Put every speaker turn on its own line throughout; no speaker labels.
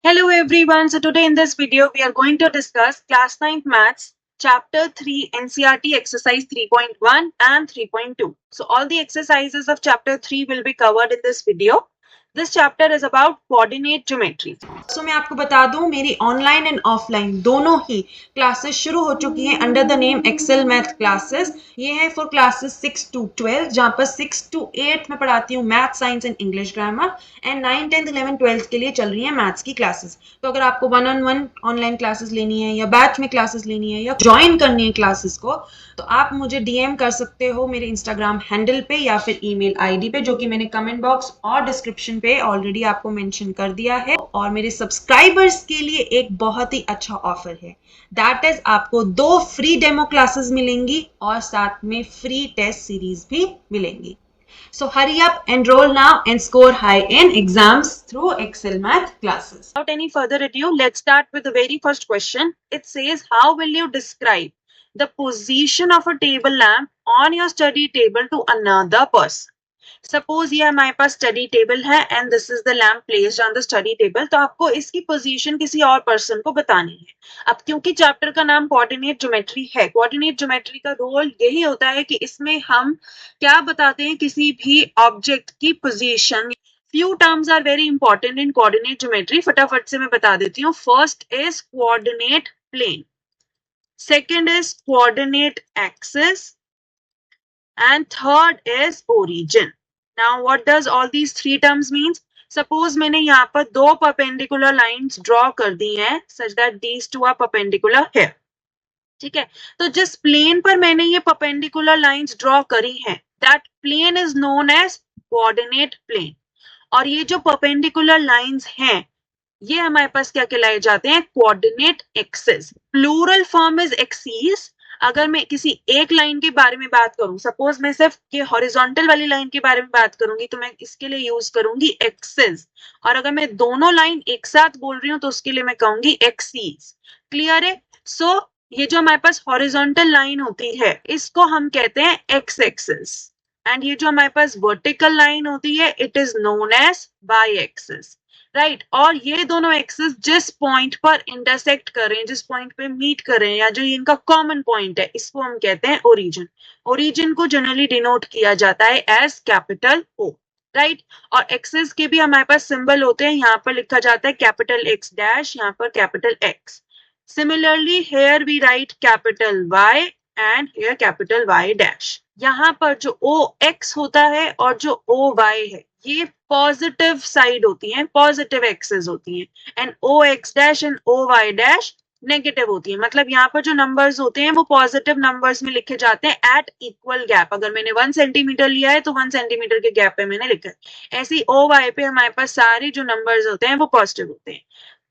Hello everyone. So today in this video we are going to discuss class 9th maths chapter 3 NCERT exercise 3.1 and 3.2. So all the exercises of chapter 3 will be covered in this video. This chapter is about coordinate geometry. So मैं आपको बता दूं मेरी online and offline दोनों ही classes शुरू हो चुकी हैं under the name Excel math classes. ये है फॉर क्लासेस 6 to 12 जहां पर 6 to 8 मैं पढ़ाती हूँ math science and English grammar and 9 10 11 12 के लिए चल रही है मैथ्स की क्लासेस. तो अगर आपको 1-on-1 ऑनलाइन क्लासेस लेनी है या बैच में क्लासेस लेनी है या ज्वाइन करनी है क्लासेस को तो आप मुझे डीएम कर सकते हो मेरे इंस्टाग्राम हैंडल पे या फिर ईमेल आईडी पे जो कि मैंने कमेंट बॉक्स और डिस्क्रिप्शन पे ऑलरेडी आपको मेंशन कर दिया है. और मेरे सब्सक्राइबर्स के लिए एक बहुत ही अच्छा ऑफर है. दैट इज आपको 2 फ्री डेमो क्लासेस मिलेंगी और साथ में फ्री टेस्ट सीरीज भी मिलेंगी. So hurry up, enroll now and score high in exams through Excel Math classes. Without any further ado, let's start with the very first question. It says, how will you describe the position of a table lamp on your study table to another person? Suppose ये हमारे पास study table है and this is the lamp placed on the study table. तो आपको इसकी position किसी और person को बतानी है. अब क्योंकि चैप्टर का नाम कोऑर्डिनेट ज्योमेट्री है, कोऑर्डिनेट ज्योमेट्री का रोल यही होता है कि इसमें हम क्या बताते हैं, किसी भी ऑब्जेक्ट की position. Few terms are very important in coordinate geometry, फटाफट से मैं बता देती हूँ. First is coordinate plane, second is coordinate axis and third is origin. Now what does all these three terms means? Suppose मैंने यहाँ पर 2 perpendicular lines draw कर दी हैं such that these two are perpendicular here. ठीक है, तो जिस plane पर मैंने ये perpendicular lines draw करी हैं that plane is known as coordinate plane. और ये जो perpendicular lines हैं ये हमारे पास क्या कहलाए जाते हैं, coordinate axis. Plural form is axis. अगर मैं किसी एक लाइन के बारे में बात करूं, सपोज मैं सिर्फ ये हॉरिजॉन्टल वाली लाइन के बारे में बात करूंगी तो मैं इसके लिए यूज करूंगी एक्सिस. और अगर मैं दोनों लाइन एक साथ बोल रही हूँ तो उसके लिए मैं कहूंगी एक्सिस. क्लियर है? सो ये जो हमारे पास हॉरिजॉन्टल लाइन होती है इसको हम कहते हैं एक्स एक्सिस एंड ये जो हमारे पास वर्टिकल लाइन होती है it is known as Y axis. Right, और ये दोनों एक्सिस जिस पॉइंट पर इंटरसेक्ट कर रहे हैं, जिस पॉइंट पे मीट कर रहे हैं या जो इनका कॉमन पॉइंट है इसको हम कहते हैं ओरिजिन. ओरिजिन को जनरली डिनोट किया जाता है एज कैपिटल ओ. राइट, और एक्सिस के भी हमारे पास सिंबल होते हैं. यहाँ पर लिखा जाता है कैपिटल एक्स डैश, यहाँ पर capital X. Similarly here we write capital Y and here capital Y dash. यहाँ पर जो ओ एक्स होता है और जो ओ वाई है ये पॉजिटिव साइड होती हैं, पॉजिटिव एक्सेस होती हैं and O X dash and O Y dash negative होती है. मतलब यहाँ पर जो नंबर्स होते हैं वो पॉजिटिव नंबर्स में लिखे जाते हैं एट इक्वल गैप. अगर मैंने 1 सेंटीमीटर लिया है तो 1 सेंटीमीटर के गैप पे मैंने लिखा है. ऐसे ही ओ वाई पे हमारे पास सारे जो नंबर्स होते हैं वो पॉजिटिव होते हैं.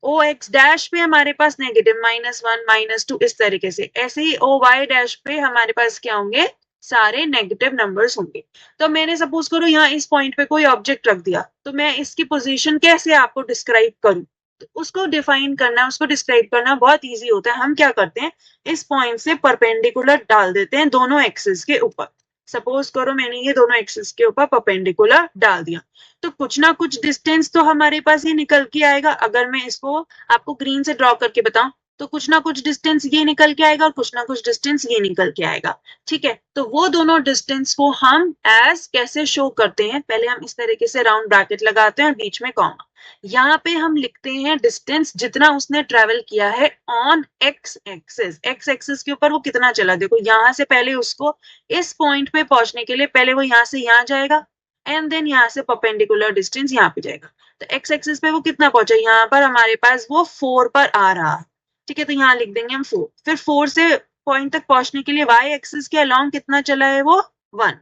ओ एक्स डैश पे हमारे पास नेगेटिव -1 -2 इस तरीके से. ऐसे ही ओ वाई डैश पे हमारे पास क्या होंगे, सारे नेगेटिव नंबर्स होंगे. तो मैंने सपोज करो यहाँ इस पॉइंट पे कोई ऑब्जेक्ट रख दिया तो मैं इसकी पोजीशन कैसे आपको डिस्क्राइब करूं, तो उसको डिफाइन करना, उसको डिस्क्राइब करना बहुत इजी होता है. हम क्या करते हैं, इस पॉइंट से परपेंडिकुलर डाल देते हैं दोनों एक्सिस के ऊपर. सपोज करो मैंने ये दोनों एक्सिस के ऊपर परपेंडिकुलर डाल दिया तो कुछ ना कुछ डिस्टेंस तो हमारे पास ये निकल के आएगा. अगर मैं इसको आपको ग्रीन से ड्रॉ करके बताऊं तो कुछ ना कुछ डिस्टेंस ये निकल के आएगा और कुछ ना कुछ डिस्टेंस ये निकल के आएगा. ठीक है, तो वो दोनों डिस्टेंस को हम एज कैसे शो करते हैं, पहले हम इस तरीके से राउंड ब्रैकेट लगाते हैं और बीच में कॉमा. यहाँ पे हम लिखते हैं डिस्टेंस जितना उसने ट्रेवल किया है on x axis. X axis के ऊपर वो कितना चला. देखो यहाँ से पहले उसको इस पॉइंट पे पहुंचने के लिए पहले वो यहाँ से यहाँ जाएगा एंड देन यहाँ से परपेंडिकुलर डिस्टेंस यहाँ पे जाएगा. तो एक्स एक्सिस पे वो कितना पहुंचा, यहाँ पर हमारे पास वो 4 पर आ रहा है. ठीक है, तो यहाँ लिख देंगे हम 4. फिर 4 से पॉइंट तक पहुंचने के लिए वाई एक्सिस के अलोंग कितना चला है, वो 1.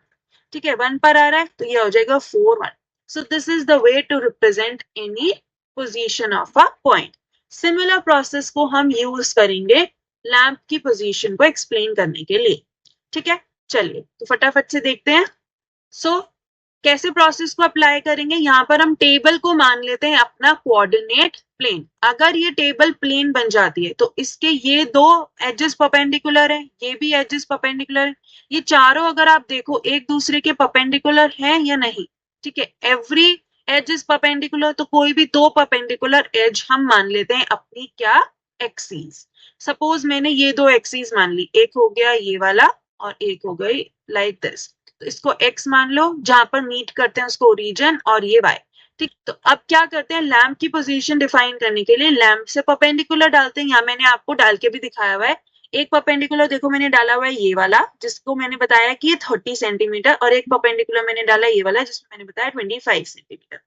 ठीक है, 1 पर आ रहा है तो ये हो जाएगा 4 1. So this is the way to represent any position of a point. Similar process को हम यूज करेंगे लैंप की पोजीशन को एक्सप्लेन करने के लिए. ठीक है, चलिए तो फटाफट से देखते हैं. सो कैसे प्रोसेस को अप्लाई करेंगे, यहाँ पर हम टेबल को मान लेते हैं अपना कोऑर्डिनेट प्लेन. अगर ये टेबल प्लेन बन जाती है तो इसके ये 2 एजेस परपेंडिकुलर हैं, ये भी एजेस परपेंडिकुलर हैं. ये चारों अगर आप देखो एक दूसरे के परपेंडिकुलर हैं या नहीं. ठीक है, एज इज परपेंडिकुलर, तो कोई भी दो परपेंडिकुलर एज हम मान लेते हैं अपनी क्या एक्सीज। सपोज मैंने ये दो एक्सीज मान ली, एक हो गया ये वाला और एक हो गई लाइक दिस, तो इसको एक्स मान लो, जहां पर मीट करते हैं उसको ओरिजिन, और ये वाई। ठीक, तो अब क्या करते हैं, लैम्प की पोजीशन डिफाइन करने के लिए लैम्प से परपेंडिकुलर डालते हैं। यहाँ मैंने आपको डाल के भी दिखाया हुआ है। एक परपेंडिकुलर देखो मैंने डाला हुआ है ये वाला, जिसको मैंने बताया कि ये 30 सेंटीमीटर, और एक परपेंडिकुलर मैंने डाला ये वाला जिसमें मैंने बताया 25 सेंटीमीटर।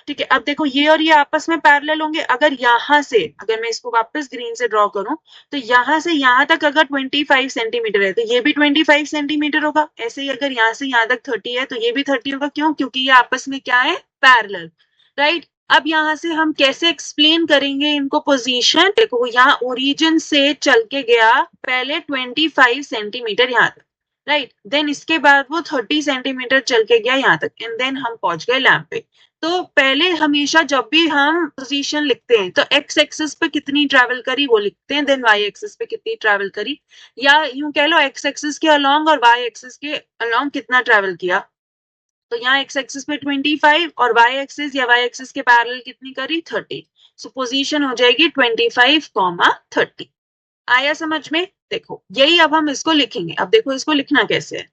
ठीक है, अब देखो ये और ये आपस में पैरेलल होंगे। अगर यहाँ से, अगर मैं इसको वापस ग्रीन से ड्रॉ करूं, तो यहाँ से यहाँ तक अगर 25 सेंटीमीटर है तो ये भी 25 सेंटीमीटर होगा। ऐसे ही अगर यहाँ से यहाँ तक 30 है तो ये भी 30 होगा। क्यों? क्योंकि ये आपस में क्या है, पैरेलल, राइट। अब यहाँ से हम कैसे एक्सप्लेन करेंगे इनको पोजीशन, देखो यहाँ ओरिजिन से चल के गया पहले 25 सेंटीमीटर यहाँ तक, राइट, देन इसके बाद वो 30 सेंटीमीटर चल के गया यहाँ तक, एंड देन हम पहुंच गए लैम्प पे। तो पहले हमेशा जब भी हम पोजीशन लिखते हैं तो एक्स एक्सिस पे कितनी ट्रेवल करी वो लिखते हैं, देन वाई एक्सिस पे कितनी ट्रेवल करी, या यूं कह लो एक्स एक्सिस के अलोंग और वाई एक्सिस के अलोंग कितना ट्रेवल किया। तो यहाँ एक्स एक्सिस पे 25 और वाई एक्सिस या वाई एक्सिस के पैरेलल कितनी करी, 30। सो पोजीशन हो जाएगी 25, 30। आया समझ में? देखो यही अब हम इसको लिखेंगे। अब देखो इसको लिखना कैसे है।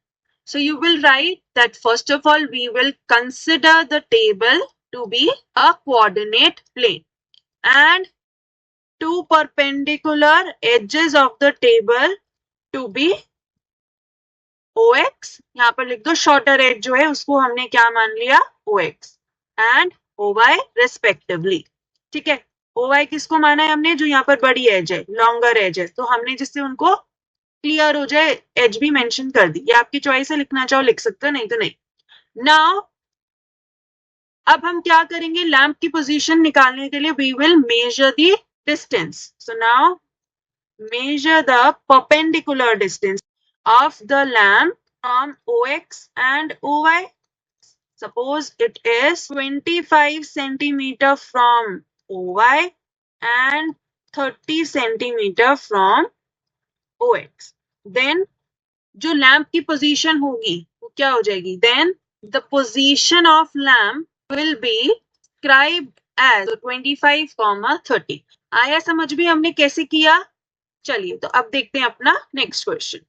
So you will write that first of all we will consider the table to be a coordinate plane and two perpendicular edges of the table to be OX, यहाँ पर लिख दो शॉर्टर एज जो है उसको हमने क्या मान लिया, OX एंड OY रेस्पेक्टिवली। ठीक है, OY किसको माना है हमने, जो यहाँ पर बड़ी एज है, लॉन्गर एज है, तो हमने जिससे उनको क्लियर हो जाए एज भी मेंशन कर दी। ये आपकी चॉइस है, लिखना चाहो लिख सकते हो, नहीं तो नहीं। नाउ अब हम क्या करेंगे, लैंप की पोजीशन निकालने के लिए we will measure the distance. So now measure the perpendicular distance of the lamp from OX and OY. Suppose it is 25 centimeter from OY and 30 centimeter from OX. Then जो lamp की position होगी वो क्या हो जाएगी, then the position of lamp will be scribed as 25, 30। आया समझ में हमने कैसे किया? चलिए तो अब देखते हैं अपना next question.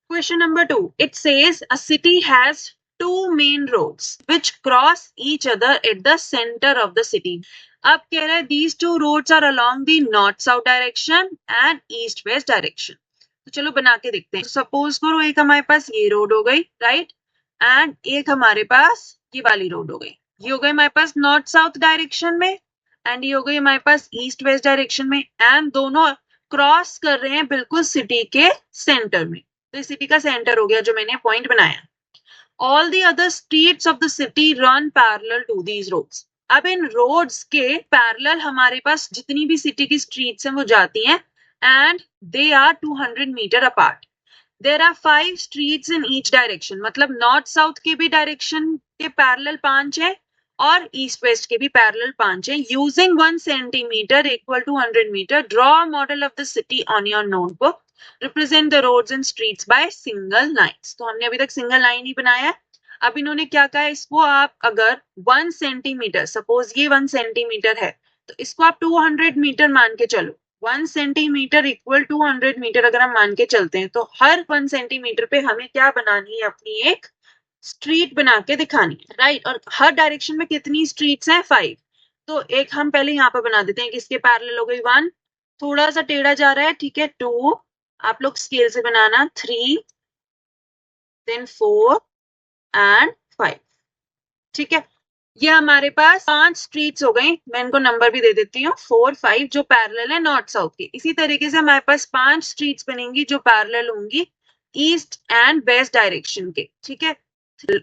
Question number 2. It says a city has two main roads which cross each other at the center of the city. अब कह रहा है these two roads are along the north south direction and east west direction. तो चलो बना के देखते हैं। सपोज करो एक हमारे पास ये रोड हो गई, राइट, एंड एक हमारे पास ये वाली रोड हो गई। ये हो गई हमारे पास नॉर्थ साउथ डायरेक्शन में, एंड ये हो गई हमारे पास ईस्ट वेस्ट डायरेक्शन में, एंड दोनों क्रॉस कर रहे हैं बिल्कुल सिटी के सेंटर में। तो इस सिटी का सेंटर हो गया जो मैंने पॉइंट बनाया। All the other streets of the city run parallel to these roads. अब इन रोड्स के पैरेलल हमारे पास जितनी भी सिटी की स्ट्रीट्स हैं वो जाती हैं, and they are 200 meter apart. There are 5 streets in each direction, मतलब नॉर्थ साउथ के भी डायरेक्शन के पैरेलल 5 है और ईस्ट वेस्ट के भी पैरेलल 5 है। Using 1 centimeter equal to 100 meter, draw model of the city on your notebook, represent the roads and streets by single lines. तो हमने अभी तक सिंगल लाइन ही बनाया है। अब इन्होंने क्या कहा है, इसको आप अगर 1 सेंटीमीटर, सपोज ये 1 सेंटीमीटर है तो इसको आप 200 मीटर मान के चलो। 1 सेंटीमीटर इक्वल टू 100 मीटर अगर हम मान के चलते हैं तो हर 1 सेंटीमीटर पे हमें क्या बनानी है, अपनी एक स्ट्रीट बना के दिखानी है, राइट। और हर डायरेक्शन में कितनी स्ट्रीट्स हैं, 5। तो एक हम पहले यहाँ पर बना देते हैं कि इसके पैरेलल हो गई 1, थोड़ा सा टेढ़ा जा रहा है, ठीक है, 2, आप लोग स्केल से बनाना, 3, देन 4 एंड 5। ठीक है, ये हमारे पास 5 स्ट्रीट्स हो गई। मैं इनको नंबर भी दे देती हूँ, 4, 5 जो पैरेलल है नॉर्थ साउथ के। इसी तरीके से हमारे पास 5 स्ट्रीट्स बनेंगी जो पैरेलल होंगी ईस्ट एंड वेस्ट डायरेक्शन के। ठीक है,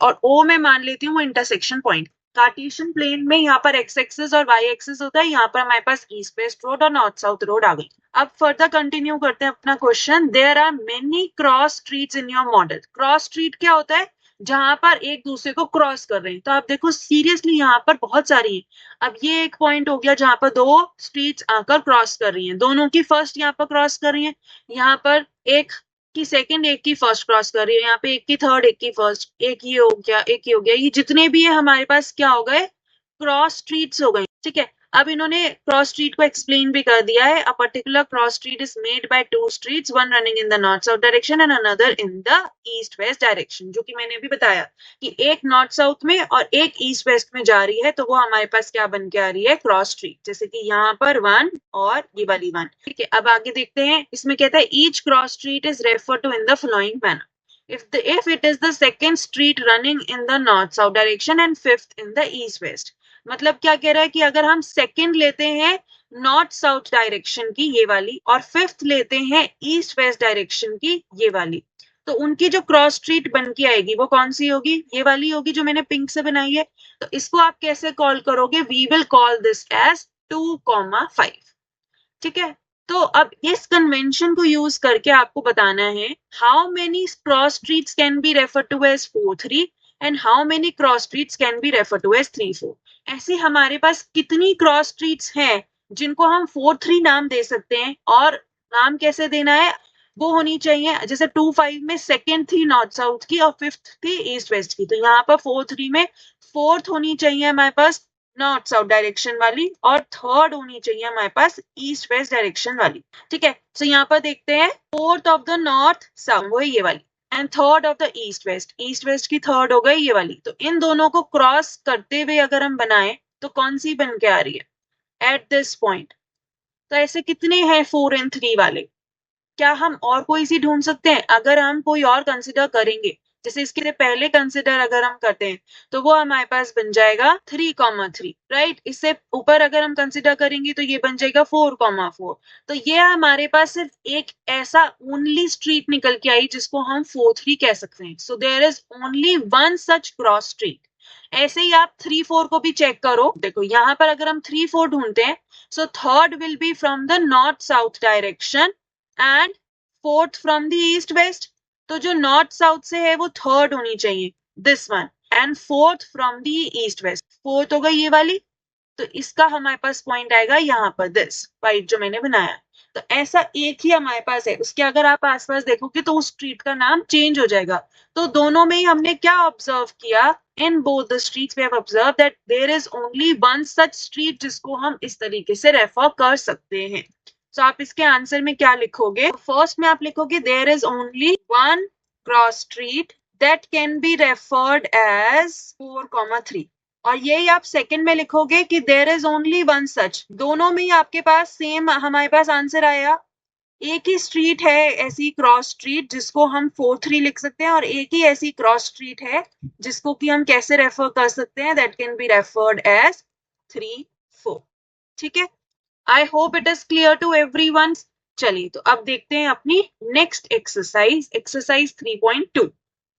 और ओ में मान लेती हूँ वो इंटरसेक्शन पॉइंट। कार्टेशियन प्लेन में यहाँ पर एक्स एक्सिस और वाई एक्सिस होता है, यहाँ पर हमारे पास ईस्ट वेस्ट रोड और नॉर्थ साउथ रोड आ गई। अब फर्दर कंटिन्यू करते हैं अपना question. There are many cross streets in your model. Cross street क्या होता है, जहां पर एक दूसरे को क्रॉस कर रहे हैं। तो आप देखो सीरियसली यहाँ पर बहुत सारी है। अब ये एक पॉइंट हो गया जहां पर 2 स्ट्रीट्स आकर क्रॉस कर रही हैं, दोनों की फर्स्ट यहाँ पर क्रॉस कर रही हैं, यहाँ पर एक की सेकंड, एक की फर्स्ट क्रॉस कर रही है, यहाँ पे एक की थर्ड, एक की फर्स्ट, एक ये हो गया, एक ये हो गया। ये जितने भी है हमारे पास क्या हो गए, क्रॉस स्ट्रीट्स हो गई, ठीक है। अब इन्होंने क्रॉस स्ट्रीट को एक्सप्लेन भी कर दिया है। A particular cross street is made by two streets, one running in the north south direction and another in the east west direction, जो कि मैंने अभी बताया कि एक नॉर्थ साउथ में और एक ईस्ट वेस्ट में जा रही है, तो वो हमारे पास क्या बन के आ रही है, क्रॉस स्ट्रीट। जैसे कि यहाँ पर वन और ये वाली वन, ठीक है। अब आगे देखते हैं, इसमें कहता है each cross street is refer to in the following manner, if it is the second street running in the north south direction and fifth in the east west, मतलब क्या कह रहा है कि अगर हम सेकंड लेते हैं नॉर्थ साउथ डायरेक्शन की ये वाली और फिफ्थ लेते हैं ईस्ट वेस्ट डायरेक्शन की ये वाली, तो उनकी जो क्रॉस स्ट्रीट बन के आएगी वो कौन सी होगी, ये वाली होगी जो मैंने पिंक से बनाई है। तो इसको आप कैसे कॉल करोगे, we will call this as 2,5, ठीक है। तो अब इस कन्वेंशन को यूज करके आपको बताना है how many cross streets can be refer to as 4,3 and how many cross streets can be refer to as 3,4। ऐसे हमारे पास कितनी क्रॉस स्ट्रीट्स हैं जिनको हम 4,3 नाम दे सकते हैं, और नाम कैसे देना है, वो होनी चाहिए जैसे 2,5 में सेकेंड थी नॉर्थ साउथ की और फिफ्थ थी ईस्ट वेस्ट की, तो यहाँ पर 4,3 में फोर्थ होनी चाहिए हमारे पास नॉर्थ साउथ डायरेक्शन वाली और थर्ड होनी चाहिए हमारे पास ईस्ट वेस्ट डायरेक्शन वाली, ठीक है। सो यहाँ पर देखते हैं fourth of the north south वो है ये वाली, and third of the east west की थर्ड हो गई ये वाली। तो इन दोनों को क्रॉस करते हुए अगर हम बनाएं तो कौन सी बन के आ रही है एट दिस पॉइंट। तो ऐसे कितने हैं 4 and 3 वाले, क्या हम और कोई सी ढूंढ सकते हैं, अगर हम कोई और कंसिडर करेंगे, जैसे इसके पहले कंसिडर अगर हम करते हैं तो वो हमारे पास बन जाएगा 3,3, राइट। इससे ऊपर अगर हम कंसिडर करेंगे तो ये बन जाएगा 4,4। तो ये हमारे पास सिर्फ एक ऐसा ओनली स्ट्रीट निकल के आई जिसको हम 4,3 कह सकते हैं। So there is only one such cross street. ऐसे ही आप 3,4 को भी चेक करो, देखो यहाँ पर अगर हम 3,4 ढूंढते हैं, so third will be from the north south direction and fourth from the east west. तो जो नॉर्थ साउथ से है वो थर्ड होनी चाहिए, this one, and fourth from the east west, fourth होगा ये वाली। तो इसका हमारे पास पॉइंट आएगा यहाँ पर, दिस वाइट जो मैंने बनाया। तो ऐसा एक ही हमारे पास है, उसके अगर आप आसपास देखोगे तो उस स्ट्रीट का नाम चेंज हो जाएगा। तो दोनों में ही हमने क्या ऑब्जर्व किया, in both the streets we have observe that there is only one such street जिसको हम इस तरीके से रेफर कर सकते हैं। तो आप इसके आंसर में क्या लिखोगे, फर्स्ट में आप लिखोगे there is only one cross street that can be referred as 4,3, और यही आप सेकंड में लिखोगे कि there is only one such. दोनों में ही आपके पास सेम हमारे पास आंसर आया, एक ही स्ट्रीट है ऐसी क्रॉस स्ट्रीट जिसको हम 4,3 लिख सकते हैं, और एक ही ऐसी क्रॉस स्ट्रीट है जिसको कि हम कैसे रेफर कर सकते हैं, that can be referred as 3,4, ठीक है। I hope it is clear to everyone. चलिए तो अब देखते हैं अपनी नेक्स्ट एक्सरसाइज, एक्सरसाइज 3.2।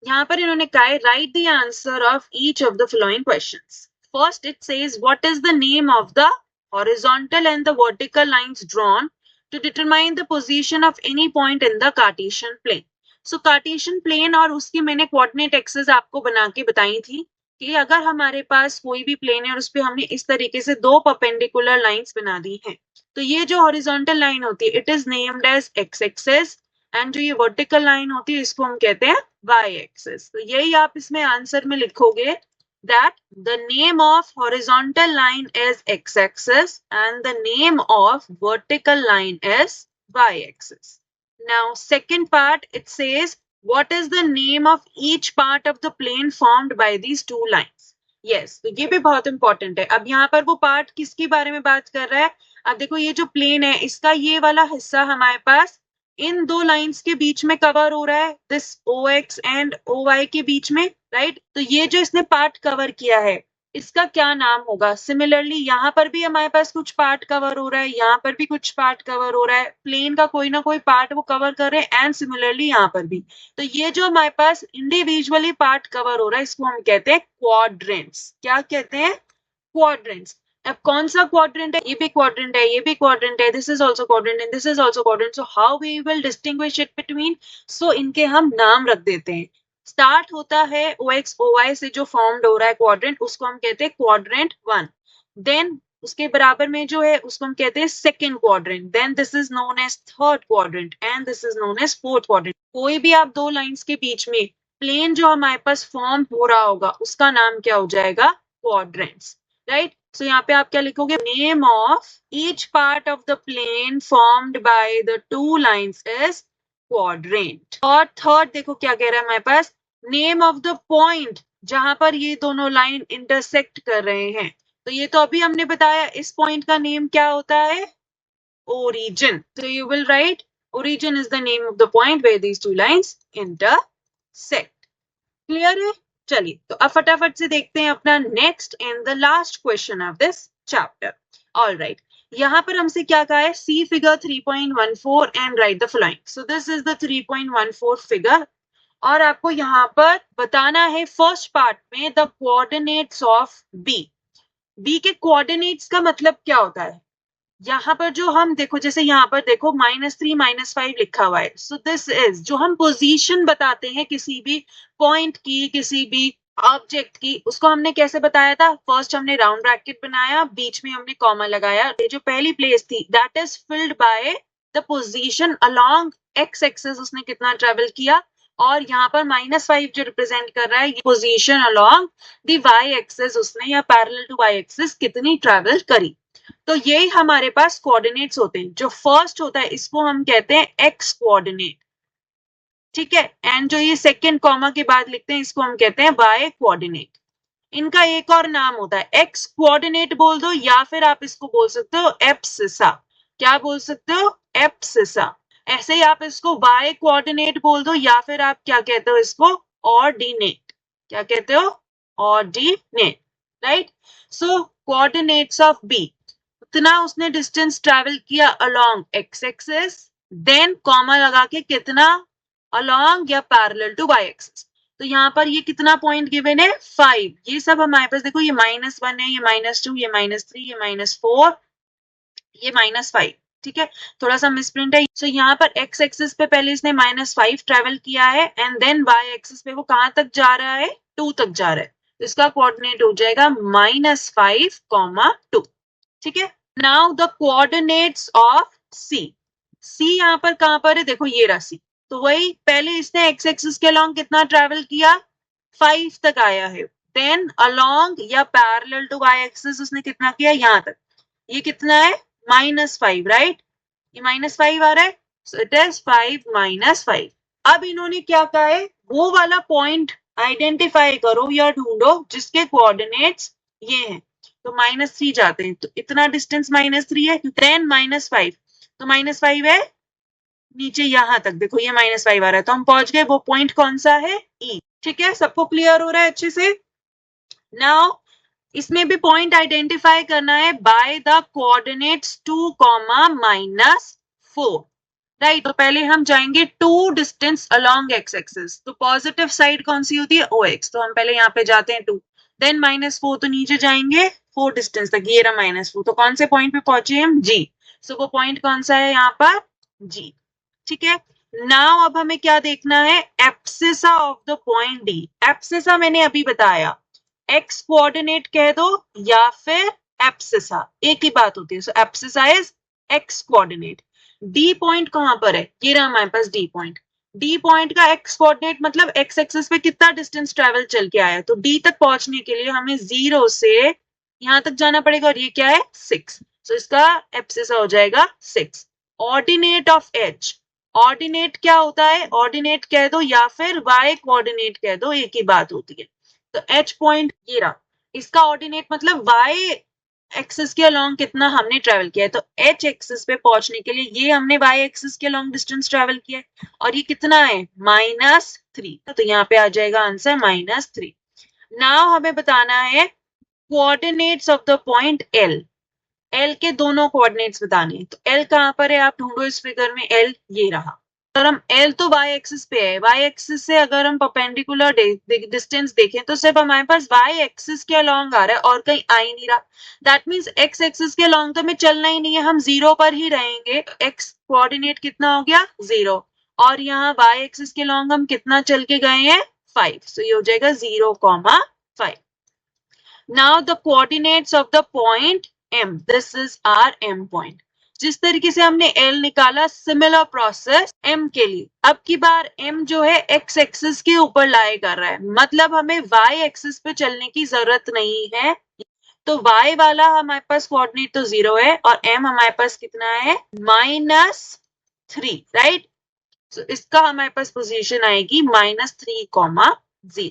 यहाँ पर इन्होंने कहा है write the answer of each of the following questions. First it says what is the name of the horizontal and the vertical lines drawn to determine the position of any point in the Cartesian plane. So Cartesian plane और उसकी मैंने coordinate axes आपको बना के बताई थी कि अगर हमारे पास कोई भी प्लेन है और उस पर हमने इस तरीके से दो परपेंडिकुलर लाइंस बना दी हैं, तो ये जो हॉरिजॉन्टल लाइन होती है it is named as X axes, and जो ये वर्टिकल लाइन होती है इसको हम कहते हैं वाई एक्सेस। तो यही आप इसमें आंसर में लिखोगे that the name of horizontal line is x-axis and the name of vertical line is y-axis. Now second part it says what is the name of each part of the plane formed by these two lines. Yes, तो ये भी बहुत important है। अब यहाँ पर वो part किसके बारे में बात कर रहा है, अब देखो ये जो प्लेन है इसका ये वाला हिस्सा हमारे पास इन दो लाइंस के बीच में कवर हो रहा है, दिस OX एंड OY के बीच में, राइट। तो ये जो इसने पार्ट कवर किया है इसका क्या नाम होगा। सिमिलरली यहाँ पर भी हमारे पास कुछ पार्ट कवर हो रहा है, यहाँ पर भी कुछ पार्ट कवर हो रहा है, प्लेन का कोई ना कोई पार्ट वो कवर कर रहे हैं, एंड सिमिलरली यहाँ पर भी। तो ये जो हमारे पास इंडिविजुअली पार्ट कवर हो रहा है इसको हम कहते हैं क्वाड्रेंट्स। क्या कहते हैं, क्वाड्रेंट्स। अब कौन सा क्वाड्रेंट है, ये भी क्वाड्रेंट है, ये भी क्वाड्रेंट है, this is also quadrant and this is also quadrant. So how we will distinguish it between, so इनके हम नाम रख देते हैं। स्टार्ट होता है OX OY से जो फॉर्म्ड हो रहा है क्वाड्रेंट उसको हम कहते हैं क्वाड्रेंट 1, देन उसके बराबर में जो है उसको हम कहते हैं second quadrant, then this is known as third quadrant and this is known as fourth quadrant. कोई भी आप दो लाइंस के बीच में प्लेन जो हमारे पास फॉर्म हो रहा होगा उसका नाम क्या हो जाएगा, क्वाड्रेंट्स, राइट। सो यहाँ पे आप क्या लिखोगे, name of each part of the plane formed by the two lines is quadrant. और थर्ड देखो क्या कह रहा है हमारे पास, नेम ऑफ द पॉइंट जहां पर ये दोनों लाइन इंटरसेक्ट कर रहे हैं। तो ये तो अभी हमने बताया, इस पॉइंट का नेम क्या होता है, origin. So you will write origin is the name of the point where these two lines intersect. Clear है? चलिए तो अब फटाफट से देखते हैं अपना next and the last question of this chapter. All right, यहाँ पर हमसे क्या कहा है, see figure 3.14 and write the following. So this is the 3.14 figure और आपको यहाँ पर बताना है फर्स्ट पार्ट में the coordinates of B. B के कोऑर्डिनेट्स का मतलब क्या होता है, यहाँ पर जो हम देखो, जैसे यहाँ पर देखो -3 -5 लिखा हुआ है। सो दिस इज जो हम पोजीशन बताते हैं किसी भी पॉइंट की, किसी भी ऑब्जेक्ट की, उसको हमने कैसे बताया था, फर्स्ट हमने राउंड ब्रैकेट बनाया, बीच में हमने कॉमा लगाया। ये जो पहली प्लेस थी that is filled by the position along X axis, उसने कितना ट्रेवल किया, और यहाँ पर -5 जो रिप्रेजेंट कर रहा है ये position along the Y axis, उसने या पैरेलल टू वाई एक्सिस कितनी ट्रेवल करी। तो ये हमारे पास कोऑर्डिनेट्स होते हैं। जो फर्स्ट होता है इसको हम कहते हैं एक्स कोऑर्डिनेट, ठीक है, एंड जो ये सेकंड कॉमा के बाद लिखते हैं इसको हम कहते हैं वाई कोऑर्डिनेट। इनका एक और नाम होता है, एक्स कोऑर्डिनेट बोल दो या फिर आप इसको बोल सकते हो एब्सिसा। क्या बोल सकते हो, एब्सिसा। ऐसे ही आप इसको वाई कोऑर्डिनेट बोल दो या फिर आप क्या कहते हो इसको, ऑर्डिनेट। क्या कहते हो, ordinate, right. So coordinates of B, कितना उसने डिस्टेंस ट्रेवल किया along X axis, then comma लगा के कितना अलोंग या पैरेलल टू वाई एक्सिस। तो यहाँ पर ये कितना पॉइंट गिवन है, 5। ये सब हमारे पास देखो, ये -1 है, ये -2, ये -3, ये -4, ये -5, ठीक है, थोड़ा सा मिसप्रिंट है। सो यहाँ पर एक्स एक्सिस पे पहले इसने -5 ट्रेवल किया है एंड देन वाई एक्सिस पे वो कहां तक जा रहा है, 2 तक जा रहा है। तो इसका कोऑर्डिनेट हो जाएगा -5, 2, ठीक है। नाउ द कोऑर्डिनेट्स ऑफ सी। सी यहाँ पर कहां पर है, देखो ये रहा सी। तो वही पहले इसने एक्स एक्सिस के अलोंग कितना ट्रेवल किया, 5 तक आया है, देन अलोंग या पैरेलल टू वाई एक्सिस उसने कितना किया, यहाँ तक। ये कितना है, -5, राइट। ये -5 आ रहा है, सो इट इज 5 - 5। अब इन्होंने क्या कहा है, वो वाला पॉइंट आइडेंटिफाई करो या ढूंढो जिसके कोऑर्डिनेट्स ये हैं। तो -3 जाते हैं, तो इतना डिस्टेंस -3 है, देन -5, तो -5 है नीचे यहां तक, देखो ये -5 आ रहा है, तो हम पहुंच गए। वो पॉइंट कौन सा है, ई, ठीक है, सबको क्लियर हो रहा है अच्छे से। नाउ इसमें भी पॉइंट आइडेंटिफाई करना है बाय द कोऑर्डिनेट्स 2, -4, राइट। तो पहले हम जाएंगे to distance along X axis. तो पॉजिटिव साइड कौन सी होती है, ओ एक्स, तो हम पहले यहाँ पे जाते हैं 2, देन -4, तो नीचे जाएंगे 4 डिस्टेंस तक, ये रहा -4, तो कौन से पॉइंट पे पहुंचे हम, जी। सो वो पॉइंट कौन सा है यहाँ पर, जी, ठीक है। नाउ अब हमें क्या देखना है, abscissa of the point D. Abscissa मैंने अभी बताया, एक्स कोऑर्डिनेट कह दो या फिर एब्सिसा, एक ही बात होती है। So abscissa is x coordinate. D point कहां पर है, ये रहा हमारे पास डी पॉइंट। डी पॉइंट का एक्स कोऑर्डिनेट मतलब एक्स एक्सिस पे कितना डिस्टेंस ट्रेवल चल के आया, तो डी तक पहुंचने के लिए हमें 0 से यहां तक जाना पड़ेगा, और ये क्या है, 6। सो इसका एब्सिसा हो जाएगा 6। ऑर्डिनेट ऑफ एच, ऑर्डिनेट क्या होता है, ऑर्डिनेट कह दो या फिर वाई कोऑर्डिनेट कह दो, एक ही बात होती है। तो एच पॉइंट ये रहा, इसका ऑर्डिनेट मतलब वाई एक्सिस के अलोंग कितना हमने ट्रेवल किया है। तो एच एक्सिस पे पहुंचने के लिए ये हमने वाई एक्सिस के अलोंग डिस्टेंस ट्रेवल किया है, और ये कितना है, -3, तो यहाँ पे आ जाएगा आंसर -3। नाउ हमें बताना है coordinates of the point L. L के दोनों कोऑर्डिनेट्स बताने हैं। तो एल कहां पर है, आप ढूंढो इस फिगर में, एल ये रहा। अगर हम एल तो वाई एक्सिस पे है, वाई एक्सिस से अगर हम परपेंडिकुलर डिस्टेंस देखें तो सिर्फ हमारे पास वाई एक्सिस के अलोंग आ रहा है और कहीं आ ही नहीं रहा। दैट मीन्स एक्स एक्सिस के अलोंग तो हमें चलना ही नहीं है, हम 0 पर ही रहेंगे। एक्स कोऑर्डिनेट कितना हो गया, 0, और यहाँ वाई एक्सिस के अलोंग हम कितना चल के गए हैं, 5। सो ये हो जाएगा 0, 5। Now the coordinates of the point M, this is our M point. जिस तरीके से हमने L निकाला, सिमिलर प्रोसेस M के लिए। अब की बार M जो है X एक्सिस के ऊपर लाई कर रहा है, मतलब हमें Y एक्सिस पे चलने की जरूरत नहीं है। तो y वाला हमारे पास कोऑर्डिनेट तो 0 है और m हमारे पास कितना है -3, राइट। तो इसका हमारे पास पोजीशन आएगी -3, 0।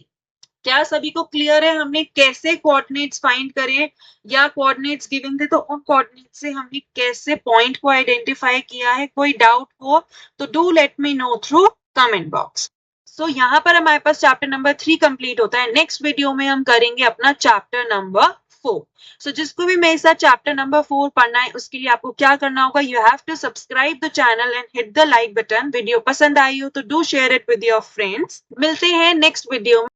क्या सभी को क्लियर है हमने कैसे कोऑर्डिनेट्स फाइंड करें, या कोऑर्डिनेट्स गिवन थे तो उन कोऑर्डिनेट से हमने कैसे पॉइंट को आइडेंटिफाई किया है? कोई डाउट हो तो do let me know through comment box. So यहाँ पर हमारे पास चैप्टर नंबर 3 कंप्लीट होता है। नेक्स्ट वीडियो में हम करेंगे अपना चैप्टर नंबर 4। सो जिसको भी मेरे साथ चैप्टर नंबर 4 पढ़ना है उसके लिए आपको क्या करना होगा, you have to subscribe the channel and hit the like button. Video पसंद आई हो तो do share it with your friends. मिलते हैं नेक्स्ट वीडियो में।